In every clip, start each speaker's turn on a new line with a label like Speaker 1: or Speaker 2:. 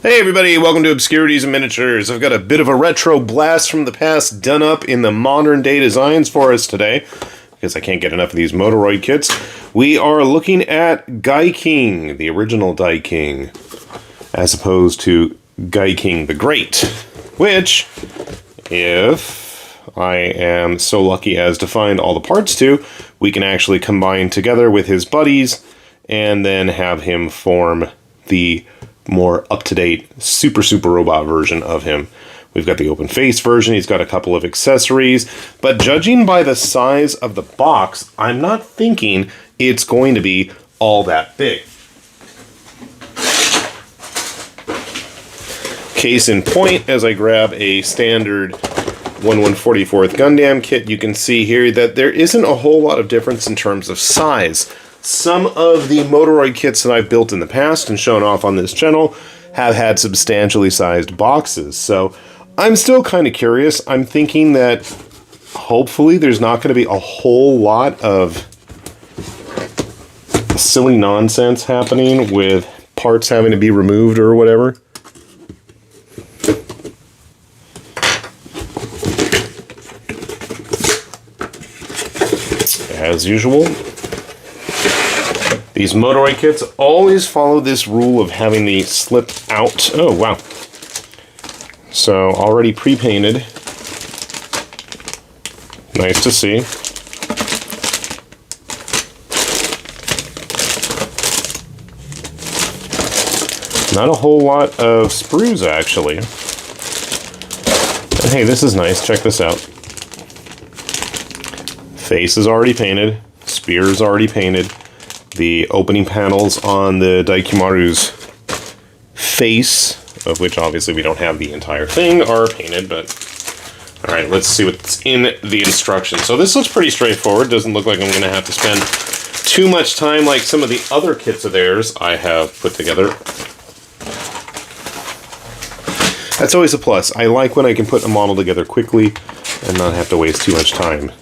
Speaker 1: Hey everybody, welcome to Obscurities and Miniatures. I've got a bit of a retro blast from the past done up in the modern day designs for us today, because I can't get enough of these Moderoid kits. We are looking at Gaiking, the original Daikumaryu, as opposed to Gaiking the Great, which, if I am so lucky as to find all the parts to, we can actually combine together with his buddies and then have him form the more up-to-date super robot version of him. We've got the open face version, he's got a couple of accessories, but judging by the size of the box, I'm not thinking it's going to be all that big. Case in point, as I grab a standard 1/144th Gundam kit, you can see here that there isn't a whole lot of difference in terms of size. Some of the Moderoid kits that I've built in the past and shown off on this channel have had substantially sized boxes, so I'm still kind of curious. I'm thinking that hopefully there's not going to be a whole lot of silly nonsense happening with parts having to be removed or whatever. As usual, these Moderoid kits always follow this rule of having the slip out. Oh, wow. So, already pre-painted. Nice to see. Not a whole lot of sprues, actually. And hey, this is nice. Check this out. Face is already painted. Spear is already painted. The opening panels on the Daikumaryu's face, of which obviously we don't have the entire thing, are painted, but alright, let's see what's in the instructions. So this looks pretty straightforward. Doesn't look like I'm going to have to spend too much time like some of the other kits of theirs I have put together. That's always a plus. I like when I can put a model together quickly and not have to waste too much time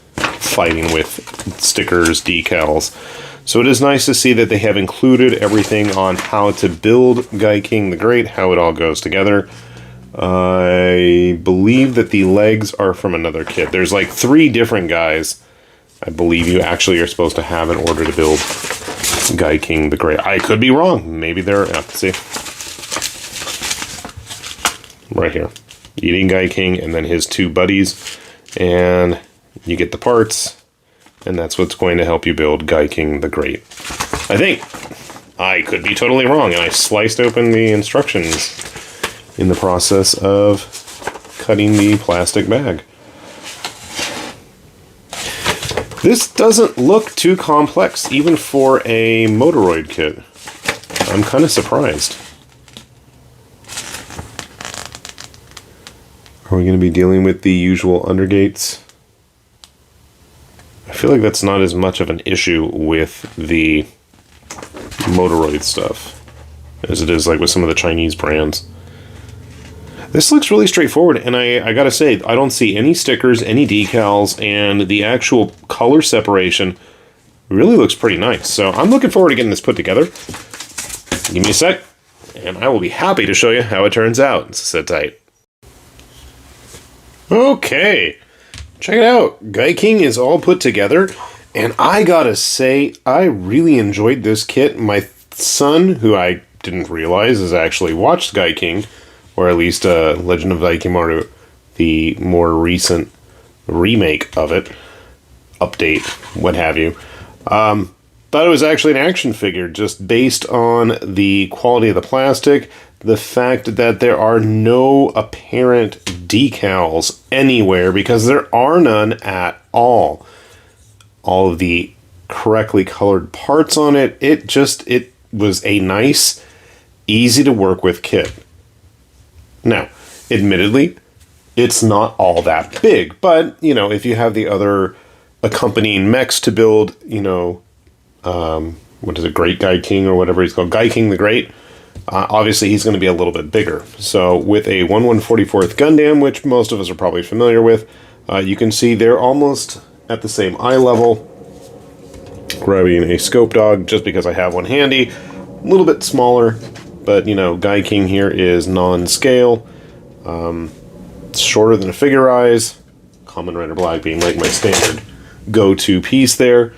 Speaker 1: fighting with stickers, decals. So it is nice to see that they have included everything on how to build Gaiking the Great, how it all goes together. I believe that the legs are from another kit. There's like 3 different guys I believe you actually are supposed to have in order to build Gaiking the Great. I could be wrong. Maybe they're... let's see. Right here. Eating Gaiking and then his 2 buddies. And you get the parts. And that's what's going to help you build Gaiking the Great. I think. I could be totally wrong, and I sliced open the instructions in the process of cutting the plastic bag. This doesn't look too complex, even for a Moderoid kit. I'm kind of surprised. Are we going to be dealing with the usual undergates? I feel like that's not as much of an issue with the Moderoid stuff as it is like with some of the Chinese brands. This looks really straightforward, and I gotta say, I don't see any stickers, any decals, and the actual color separation really looks pretty nice. So I'm looking forward to getting this put together. Give me a sec, and I will be happy to show you how it turns out. So sit tight. Okay. Check it out. Gaiking is all put together, and I gotta say, I really enjoyed this kit. My son, who I didn't realize has actually watched Gaiking, or at least Legend of Daikumaryu, the more recent remake of it, update, what have you, thought it was actually an action figure, just based on the quality of the plastic, the fact that there are no apparent decals anywhere, because there are none at all. All of the correctly colored parts on it, it was a nice, easy to work with kit. Now, admittedly, it's not all that big, but, you know, if you have the other accompanying mechs to build, you know, what is it, Great Gaiking or whatever he's called, Gaiking the Great, obviously he's going to be a little bit bigger. So with a 1/144th Gundam, which most of us are probably familiar with, you can see they're almost at the same eye level. Grabbing a scope dog just because I have one handy. A little bit smaller, but, you know, Gaiking here is non-scale. It's shorter than a Figure Eyes. Common Red or Black being like my standard go-to piece there.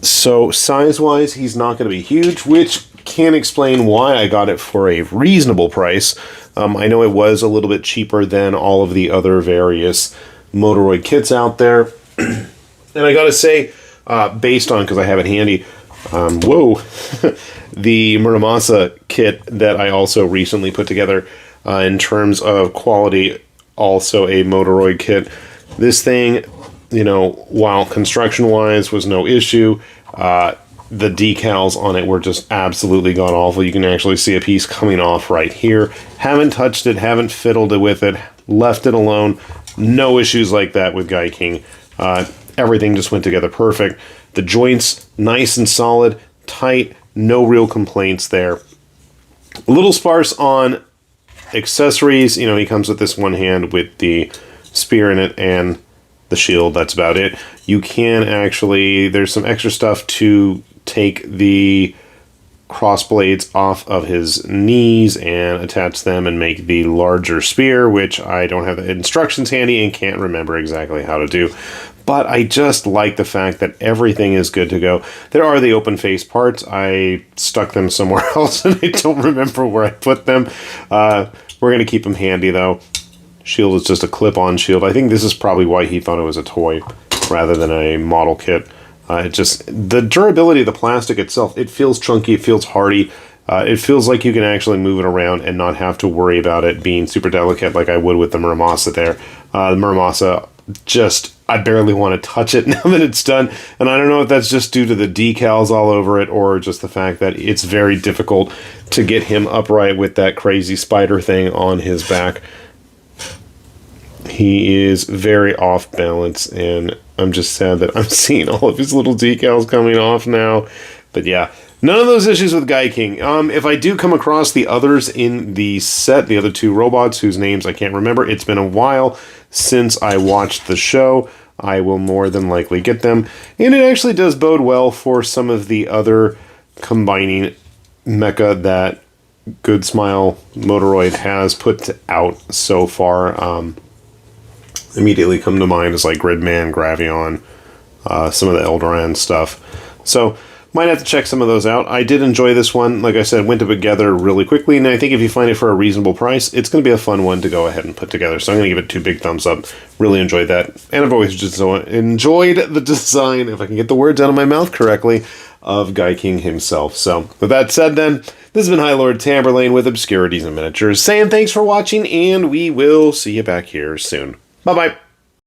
Speaker 1: So size-wise, he's not going to be huge, which can explain why I got it for a reasonable price. I know it was a little bit cheaper than all of the other various Moderoid kits out there. And I gotta say, based on, because I have it handy, the Muramasa kit that I also recently put together, in terms of quality, also a Moderoid kit. This thing, you know, while construction-wise was no issue, the decals on it were just absolutely god-awful. You can actually see a piece coming off right here. Haven't touched it, haven't fiddled with it, left it alone. No issues like that with Gaiking. Everything just went together perfect. The joints, nice and solid, tight, no real complaints there. A little sparse on accessories. You know, he comes with this one hand with the spear in it and the shield. That's about it. You can actually, there's some extra stuff to take the cross blades off of his knees and attach them and make the larger spear, which I don't have the instructions handy and can't remember exactly how to do. But I just like the fact that everything is good to go. There are the open face parts. I stuck them somewhere else and I don't remember where I put them. We're going to keep them handy though. Shield is just a clip-on shield. I think this is probably why he thought it was a toy rather than a model kit. The durability of the plastic itself, it feels chunky, it feels hardy. It feels like you can actually move it around and not have to worry about it being super delicate like I would with the Muramasa there. The Muramasa, just, I barely want to touch it now that it's done. And I don't know if that's just due to the decals all over it or just the fact that it's very difficult to get him upright with that crazy spider thing on his back. He is very off balance, and I'm just sad that I'm seeing all of his little decals coming off now. But yeah, none of those issues with Gaiking. If I do come across the others in the set, the other two robots whose names I can't remember, it's been a while since I watched the show, I will more than likely get them. And it actually does bode well for some of the other combining mecha that Good Smile Moderoid has put out so far. Immediately come to mind is like Gridman, Gravion, some of the Eldoran stuff. So, might have to check some of those out. I did enjoy this one. Like I said, went together really quickly, and I think if you find it for a reasonable price, it's going to be a fun one to go ahead and put together. So I'm going to give it 2 big thumbs up. Really enjoyed that. And I've always just enjoyed the design, if I can get the words out of my mouth correctly, of Gaiking himself. So, with that said then, this has been High Lord Tamberlane with Obscurities and Miniatures, saying thanks for watching, and we will see you back here soon. Bye-bye.